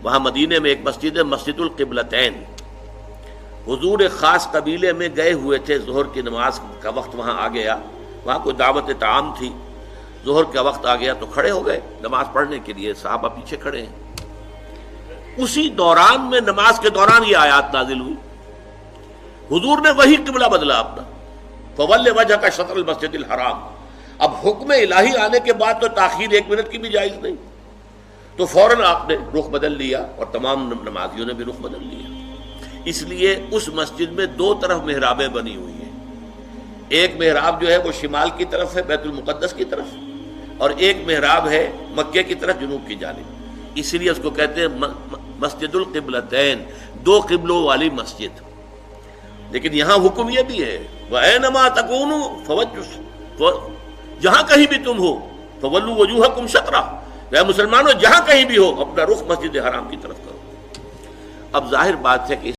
وہاں مدینے میں ایک مسجد ہے مسجد القبلتین، حضور ایک خاص قبیلے میں گئے ہوئے تھے، ظہر کی نماز کا وقت وہاں آ گیا، وہاں کوئی دعوت طعام تھی، ظہر کا وقت آ گیا تو کھڑے ہو گئے نماز پڑھنے کے لیے، صحابہ پیچھے کھڑے ہیں۔ اسی دوران میں نماز کے دوران یہ آیات نازل ہوئی، حضور نے وہی قبلہ بدلا اپنا، فول وجہک شطر المسجد الحرام۔ اب حکم الہی آنے کے بعد تو تاخیر ایک منٹ کی بھی جائز نہیں، تو فوراً آپ نے رخ بدل لیا اور تمام نمازیوں نے بھی رخ بدل لیا۔ اس لیے اس مسجد میں دو طرف محرابیں بنی ہوئی ہیں، ایک محراب جو ہے وہ شمال کی طرف ہے بیت المقدس کی طرف، اور ایک محراب ہے مکے کی طرف جنوب کی جانب، اسی لیے اس کو کہتے ہیں مسجد القبلتین، دو قبلوں والی مسجد۔ لیکن یہاں حکم یہ بھی ہے وَأَيْنَمَا تَكُونُوا فَوَجُّ، جہاں کہیں بھی تم ہو فَوَلُّوا وُجُوهَكُمْ شَطْرَهُ، اے مسلمانوں جہاں کہیں بھی ہو اپنا رخ مسجد حرام کی طرف کرو۔ اب ظاہر بات ہے کہ